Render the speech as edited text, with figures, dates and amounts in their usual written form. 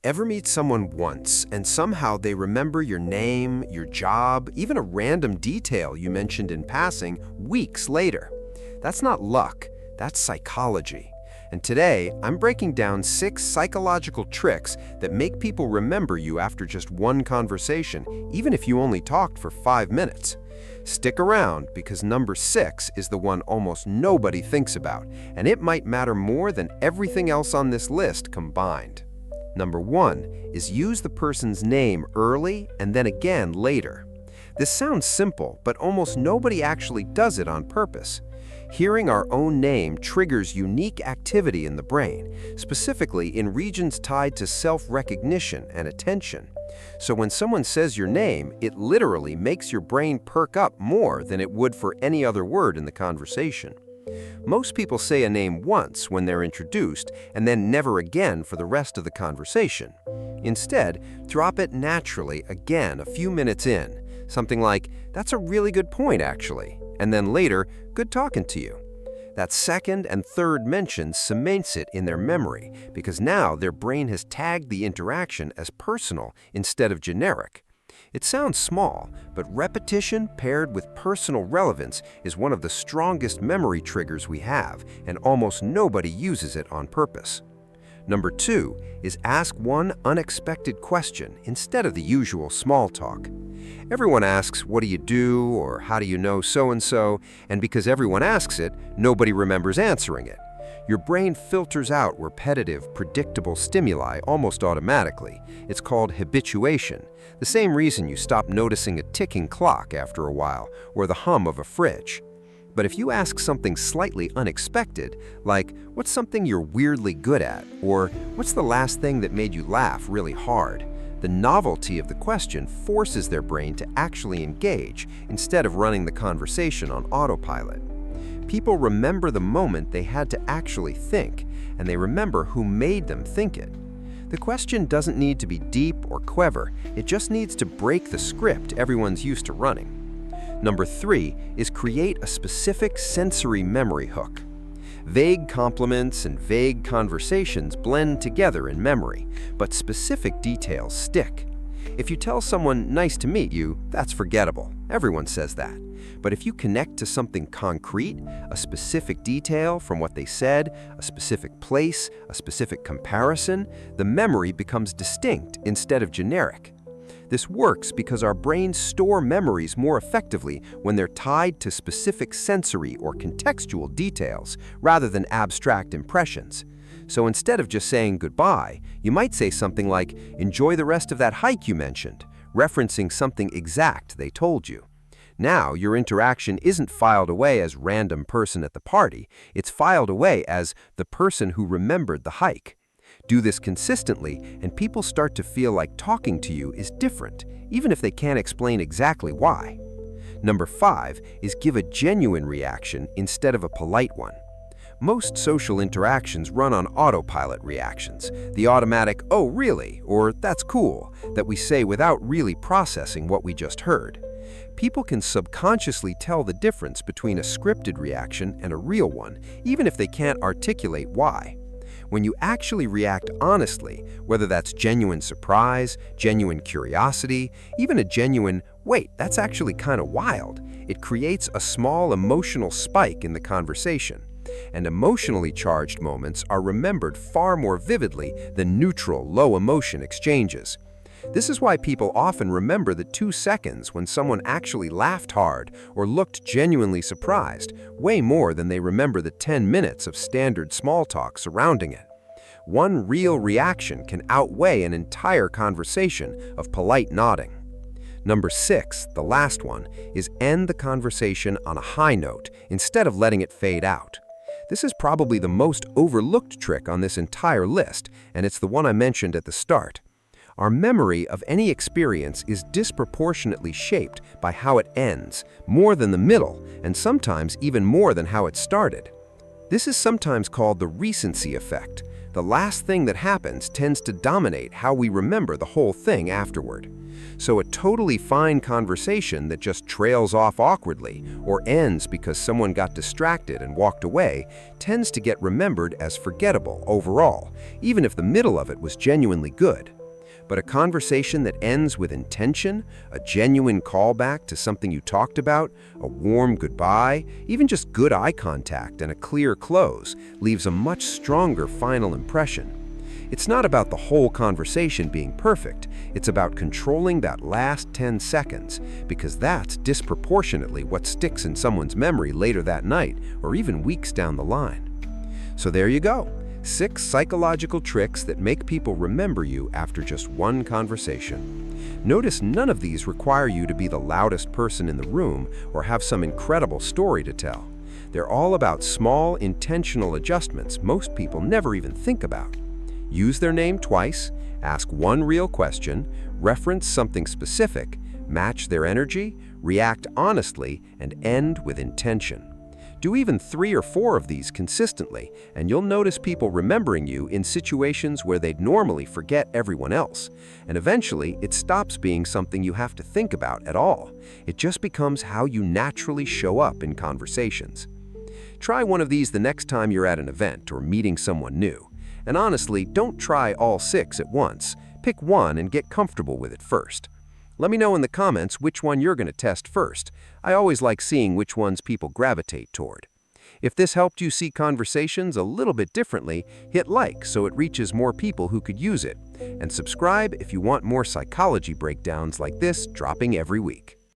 Ever meet someone once and somehow they remember your name, your job, even a random detail you mentioned in passing weeks later? That's not luck, that's psychology. And today, I'm breaking down 6 psychological tricks that make people remember you after just one conversation, even if you only talked for 5 minutes. Stick around because number 6 is the one almost nobody thinks about, and it might matter more than everything else on this list combined. Number 1 is use the person's name early and then again later. This sounds simple, but almost nobody actually does it on purpose. Hearing our own name triggers unique activity in the brain, specifically in regions tied to self-recognition and attention. So when someone says your name, it literally makes your brain perk up more than it would for any other word in the conversation. Most people say a name once when they're introduced and then never again for the rest of the conversation. Instead, drop it naturally again a few minutes in. Something like, "That's a really good point, actually." And then later, "Good talking to you." That second and third mention cements it in their memory because now their brain has tagged the interaction as personal instead of generic. It sounds small, but repetition paired with personal relevance is one of the strongest memory triggers we have, and almost nobody uses it on purpose. Number 2 is ask one unexpected question instead of the usual small talk. Everyone asks, "What do you do?" or "How do you know so-and-so?" And because everyone asks it, nobody remembers answering it. Your brain filters out repetitive, predictable stimuli almost automatically. It's called habituation, the same reason you stop noticing a ticking clock after a while, or the hum of a fridge. But if you ask something slightly unexpected, like, "What's something you're weirdly good at?" or "What's the last thing that made you laugh really hard?" the novelty of the question forces their brain to actually engage instead of running the conversation on autopilot. People remember the moment they had to actually think, and they remember who made them think it. The question doesn't need to be deep or clever, it just needs to break the script everyone's used to running. Number 3 is create a specific sensory memory hook. Vague compliments and vague conversations blend together in memory, but specific details stick. If you tell someone, "Nice to meet you," that's forgettable. Everyone says that. But if you connect to something concrete, a specific detail from what they said, a specific place, a specific comparison, the memory becomes distinct instead of generic. This works because our brains store memories more effectively when they're tied to specific sensory or contextual details rather than abstract impressions. So instead of just saying goodbye, you might say something like, "Enjoy the rest of that hike you mentioned," referencing something exact they told you. Now, your interaction isn't filed away as random person at the party, it's filed away as the person who remembered the hike. Do this consistently, and people start to feel like talking to you is different, even if they can't explain exactly why. Number 5 is give a genuine reaction instead of a polite one. Most social interactions run on autopilot reactions, the automatic, "Oh, really?" or "That's cool," that we say without really processing what we just heard. People can subconsciously tell the difference between a scripted reaction and a real one, even if they can't articulate why. When you actually react honestly, whether that's genuine surprise, genuine curiosity, even a genuine, "Wait, that's actually kind of wild," it creates a small emotional spike in the conversation. And emotionally charged moments are remembered far more vividly than neutral, low-emotion exchanges. This is why people often remember the 2 seconds when someone actually laughed hard or looked genuinely surprised, way more than they remember the 10 minutes of standard small talk surrounding it. One real reaction can outweigh an entire conversation of polite nodding. Number 6, the last one, is end the conversation on a high note instead of letting it fade out. This is probably the most overlooked trick on this entire list, and it's the one I mentioned at the start. Our memory of any experience is disproportionately shaped by how it ends, more than the middle, and sometimes even more than how it started. This is sometimes called the recency effect. The last thing that happens tends to dominate how we remember the whole thing afterward. So a totally fine conversation that just trails off awkwardly or ends because someone got distracted and walked away tends to get remembered as forgettable overall, even if the middle of it was genuinely good. But a conversation that ends with intention, a genuine callback to something you talked about, a warm goodbye, even just good eye contact and a clear close, leaves a much stronger final impression. It's not about the whole conversation being perfect, it's about controlling that last 10 seconds, because that's disproportionately what sticks in someone's memory later that night or even weeks down the line. So there you go. 6 psychological tricks that make people remember you after just one conversation. Notice none of these require you to be the loudest person in the room or have some incredible story to tell. They're all about small, intentional adjustments most people never even think about. Use their name twice, ask one real question, reference something specific, match their energy, react honestly, and end with intention. Do even 3 or 4 of these consistently, and you'll notice people remembering you in situations where they'd normally forget everyone else. And eventually, it stops being something you have to think about at all. It just becomes how you naturally show up in conversations. Try one of these the next time you're at an event or meeting someone new. And honestly, don't try all 6 at once. Pick one and get comfortable with it first. Let me know in the comments which one you're going to test first. I always like seeing which ones people gravitate toward. If this helped you see conversations a little bit differently, hit like so it reaches more people who could use it. And subscribe if you want more psychology breakdowns like this dropping every week.